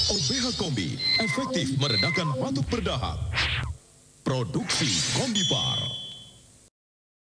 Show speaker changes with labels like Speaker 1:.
Speaker 1: OBH Kombi efektif meredakan batuk berdahak. Produksi Kombipar.